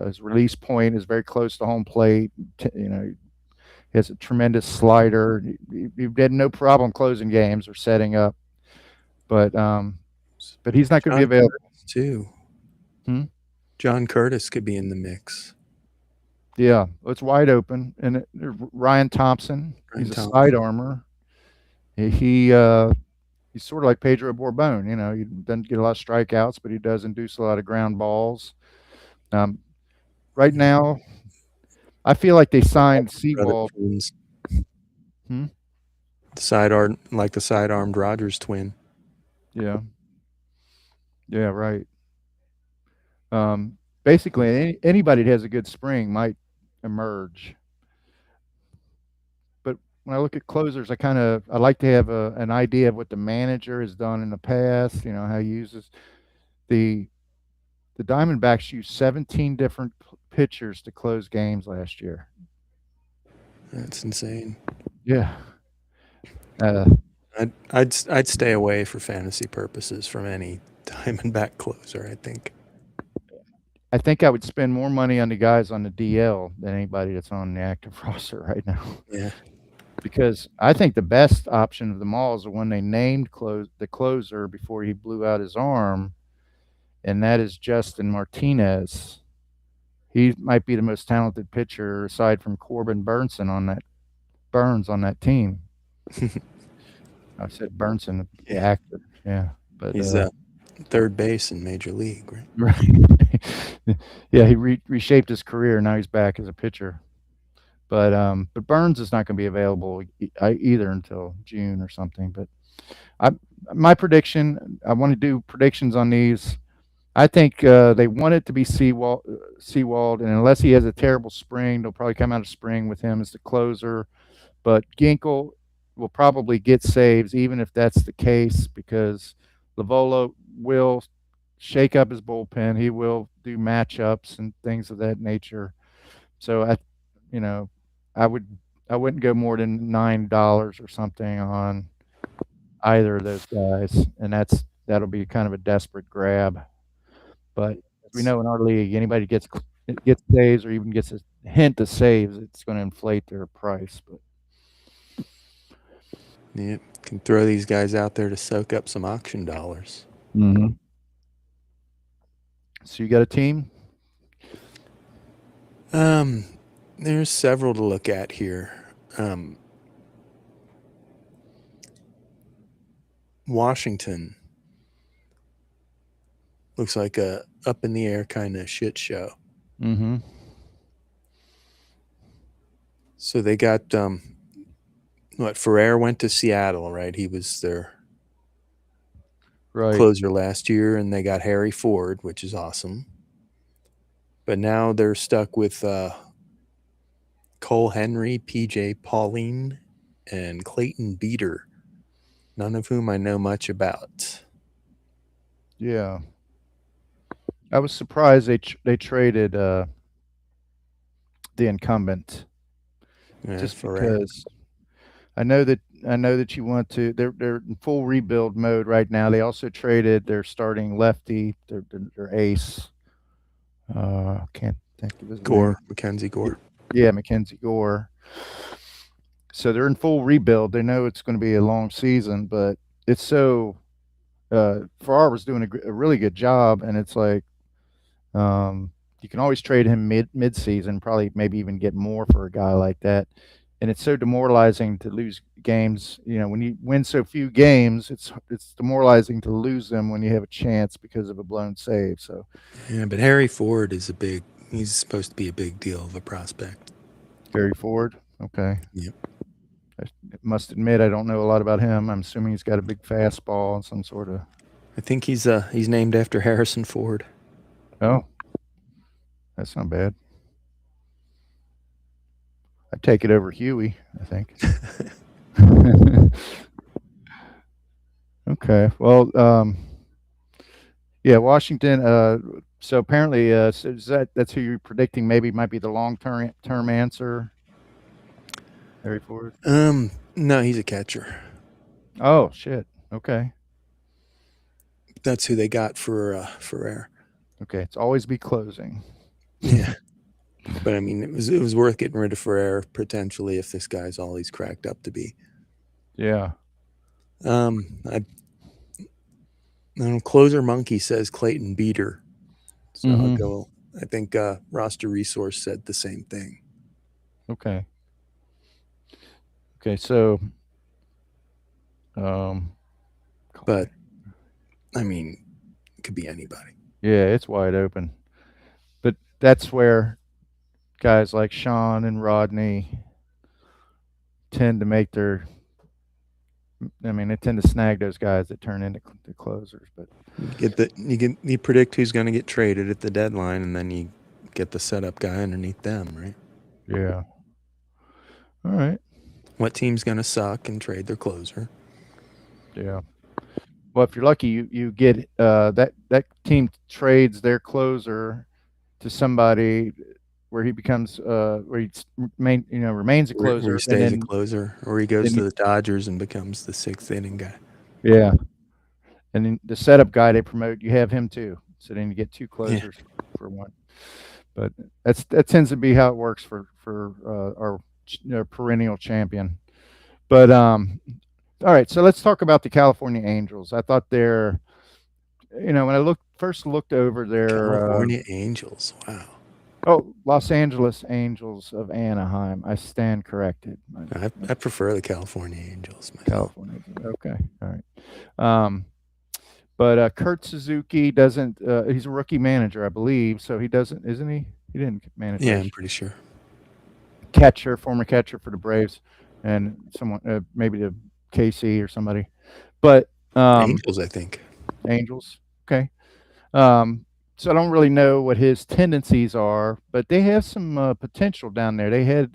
S1: His release point is very close to home plate. He has a tremendous slider. He had no problem closing games or setting up, but he's not going to be available
S2: Curtis too. John Curtis could be in the mix.
S1: Yeah, it's wide open, and Ryan Thompson. He's a side armor. He's sort of like Pedro Borbon. He doesn't get a lot of strikeouts, but he does induce a lot of ground balls. Right now, I feel like they signed Sewald.
S2: The side-armed Rogers twin.
S1: Yeah, right. Basically, anybody that has a good spring might emerge. But when I look at closers, I like to have an idea of what the manager has done in the past. How he uses the Diamondbacks used 17 different pitchers to close games last year.
S2: That's insane.
S1: Yeah.
S2: I'd stay away for fantasy purposes from any Diamondback closer, I think.
S1: I think I would spend more money on the guys on the DL than anybody that's on the active roster right now.
S2: Yeah.
S1: Because I think the best option of them all is the one they named the closer before he blew out his arm, and that is Justin Martinez. He might be the most talented pitcher aside from Corbin Burns on that team. I said Burnson, the actor. Yeah, but
S2: he's third base in Major League, right?
S1: Right. Yeah, he reshaped his career. Now he's back as a pitcher. But Burns is not going to be available either until June or something. But my prediction, I want to do predictions on these. I think they want it to be Sewald, and unless he has a terrible spring, they'll probably come out of spring with him as the closer. But Ginkel will probably get saves, even if that's the case, because Lovullo will shake up his bullpen. He will do matchups and things of that nature. So I wouldn't go more than $9 or something on either of those guys, and that'll be kind of a desperate grab. But we know in our league, anybody gets saves or even gets a hint of saves, it's going to inflate their price. But
S2: yeah, can throw these guys out there to soak up some auction dollars.
S1: Mm-hmm. So you got a team?
S2: There's several to look at here. Washington looks like a up in the air kind of shit show.
S1: Mm-hmm.
S2: So they got Ferrer went to Seattle, right? He was their closer last year, and they got Harry Ford, which is awesome. But now they're stuck with Cole Henry, PJ Pauline, and Clayton Beater, none of whom I know much about.
S1: Yeah. I was surprised they traded the incumbent.
S2: Yeah,
S1: just
S2: Ferrer.
S1: because I know that you want to. They're in full rebuild mode right now. They also traded their starting lefty, their ace. Can't think of his name.
S2: Mackenzie Gore.
S1: Yeah, Mackenzie Gore. So they're in full rebuild. They know it's going to be a long season, but it's so. Farrar was doing a really good job, and it's like you can always trade him mid season, probably maybe even get more for a guy like that. And it's so demoralizing to lose games. You know, when you win so few games, it's demoralizing to lose them when you have a chance because of a blown save. So
S2: Yeah, but Harry Ford is he's supposed to be a big deal of a prospect.
S1: Gary Ford, okay.
S2: Yep.
S1: I must admit I don't know a lot about him. I'm assuming he's got a big fastball and some sort of.
S2: I think he's named after Harrison Ford.
S1: Oh, that's not bad. I'd take it over Huey, I think. Okay. Well, yeah, Washington. So apparently, so that's who you're predicting? Maybe might be the long term answer. Harry Ford.
S2: No, he's a catcher.
S1: Oh shit. Okay.
S2: That's who they got for Ferrer.
S1: Okay. It's always be closing.
S2: Yeah. But I mean, it was worth getting rid of Ferrer potentially if this guy's all he's cracked up to be.
S1: Yeah.
S2: I don't know, Closer Monkey says Clayton Beater. So I'll go. I think Roster Resource said the same thing.
S1: Okay. Okay. So.
S2: But I mean, it could be anybody.
S1: Yeah, it's wide open. But that's where guys like Sean and Rodney tend to make their. I mean, they tend to snag those guys that turn into the closers. But
S2: You predict who's going to get traded at the deadline, and then you get the setup guy underneath them, right?
S1: yeah. All right.
S2: What team's going to suck and trade their closer?
S1: Yeah. Well, if you're lucky, you get that team trades their closer to somebody where he becomes where he remains a closer.
S2: Where he stays a closer, or he goes to the Dodgers and becomes the sixth inning guy.
S1: Yeah. And then the setup guy they promote, you have him too. So then you get two closers for one. But that tends to be how it works for our perennial champion. But all right, so let's talk about the California Angels. I thought they're, when I first looked over their
S2: California Angels. Wow.
S1: Oh, Los Angeles Angels of Anaheim. I stand corrected.
S2: I prefer the California Angels myself.
S1: California. Okay, all right. But Kurt Suzuki doesn't. He's a rookie manager, I believe. So he doesn't, isn't he? He didn't manage.
S2: Yeah, I'm pretty sure.
S1: Former catcher for the Braves, and someone maybe the KC or somebody. But
S2: Angels, I think.
S1: Angels. Okay. So I don't really know what his tendencies are, but they have some potential down there. They had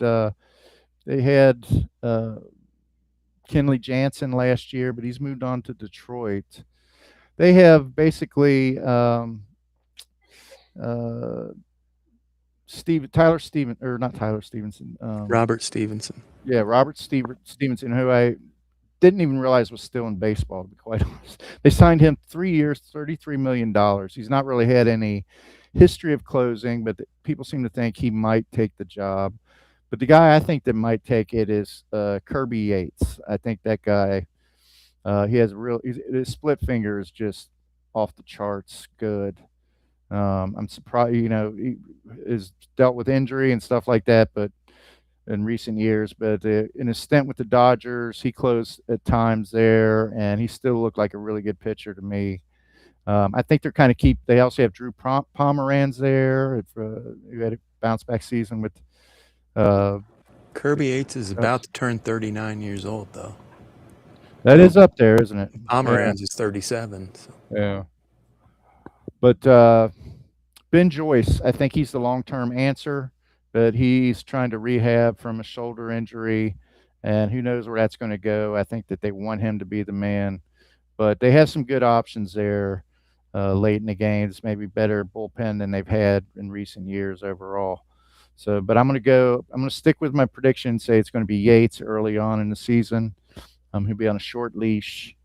S1: Kenley Jansen last year, but he's moved on to Detroit. They have basically Robert Stevenson. Yeah, Robert Stevenson, who I didn't even realize was still in baseball, to be quite honest. They signed him 3 years, $33 million. He's not really had any history of closing, but people seem to think he might take the job. But the guy I think that might take it is Kirby Yates. I think that guy, he has his split finger is just off the charts good. I'm surprised, he has dealt with injury and stuff like that, but in recent years, but in his stint with the Dodgers, he closed at times there, and he still looked like a really good pitcher to me. I think they're kind of they also have Drew Pomeranz there, who had a bounce back season with.
S2: Kirby Yates is about to turn 39 years old, though.
S1: That is up there, isn't it?
S2: Pomeranz is 37. So.
S1: Yeah. But Ben Joyce, I think he's the long-term answer. But he's trying to rehab from a shoulder injury, and who knows where that's going to go. I think that they want him to be the man, but they have some good options there late in the games, maybe better bullpen than they've had in recent years overall. So, but I'm going to stick with my prediction, say it's going to be Yates early on in the season. He'll be on a short leash.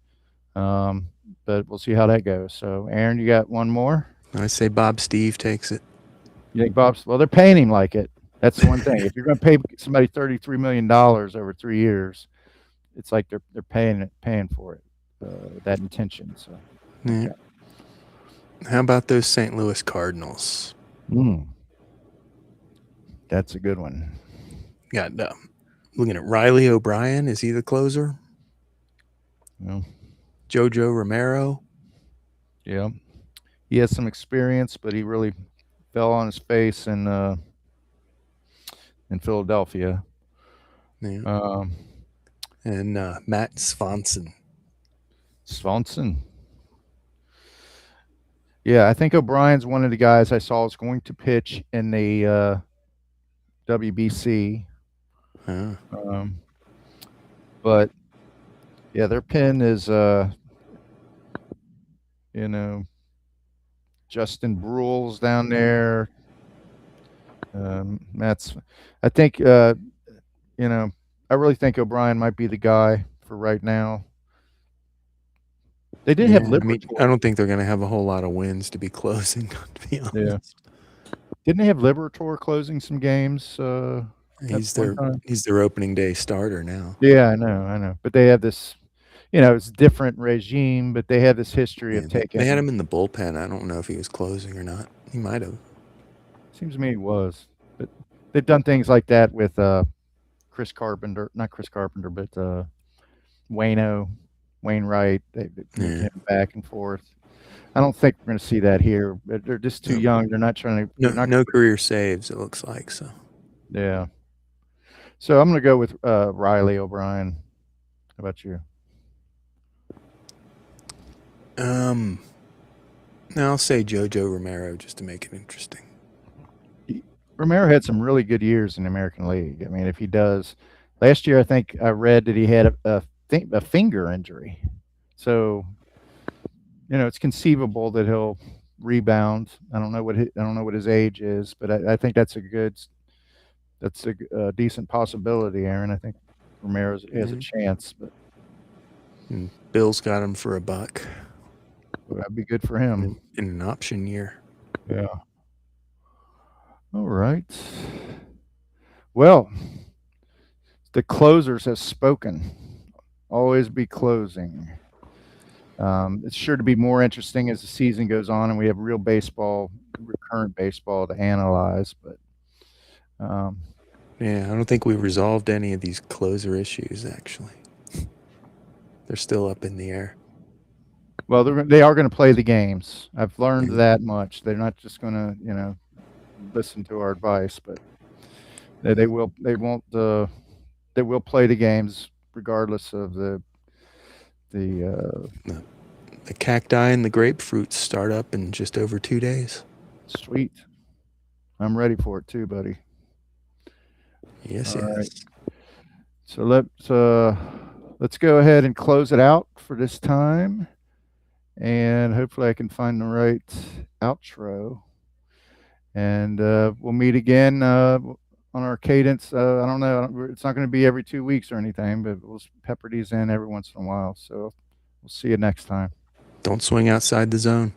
S1: But we'll see how that goes. So, Aaron, you got one more?
S2: I say Bob Steve takes it.
S1: You think Bob's? Well, they're paying him like it. That's the one thing. If you're going to pay somebody $33 million over 3 years, it's like they're paying for it, that intention. So,
S2: Yeah. How about those St. Louis Cardinals?
S1: That's a good one.
S2: Got looking at Riley O'Brien. Is he the closer?
S1: Well,
S2: Jojo Romero.
S1: yeah, he has some experience, but he really fell on his face in Philadelphia.
S2: Yeah. And Matt Swanson.
S1: Yeah, I think O'Brien's one of the guys I saw is going to pitch in the WBC. But yeah, their pin is Justin Brule's down there. I think I really think O'Brien might be the guy for right now. They did have Liberatore.
S2: I don't think they're going to have a whole lot of wins to be closing, to be honest.
S1: Yeah. Didn't they have Liberatore closing some games?
S2: He's their opening day starter now.
S1: Yeah, I know. But they have this, it's a different regime, but they have this history of taking.
S2: They had him in the bullpen. I don't know if he was closing or not. He might have.
S1: Seems to me he was. But they've done things like that with not Chris Carpenter, but Wainwright. They came back and forth. I don't think we're going to see that here. They're just too young. They're not trying to.
S2: No career saves, it looks like. So.
S1: Yeah. So I'm going to go with Riley O'Brien. How about you?
S2: I'll say Jojo Romero just to make it interesting.
S1: Romero had some really good years in the American League. I mean, if he does, last year I think I read that he had a finger injury. So, it's conceivable that he'll rebound. I don't know what his age is, but I think that's a decent possibility, Aaron. I think Romero has a chance, but
S2: Bill's got him for $1.
S1: Well, that'd be good for him
S2: in an option year.
S1: Yeah. All right. Well, the closers have spoken. Always be closing. It's sure to be more interesting as the season goes on and we have real current baseball to analyze. But
S2: I don't think we resolved any of these closer issues, actually. They're still up in the air.
S1: Well, they are going to play the games. I've learned that much. They're not just going to, listen to our advice, but they will play the games regardless of the
S2: cacti and the grapefruits start up in just over 2 days.
S1: Sweet. I'm ready for it too, buddy.
S2: Yes.
S1: Right. So let's go ahead and close it out for this time. And hopefully I can find the right outro. And we'll meet again on our cadence. I don't know. It's not going to be every 2 weeks or anything, but we'll pepper these in every once in a while. So we'll see you next time.
S2: Don't swing outside the zone.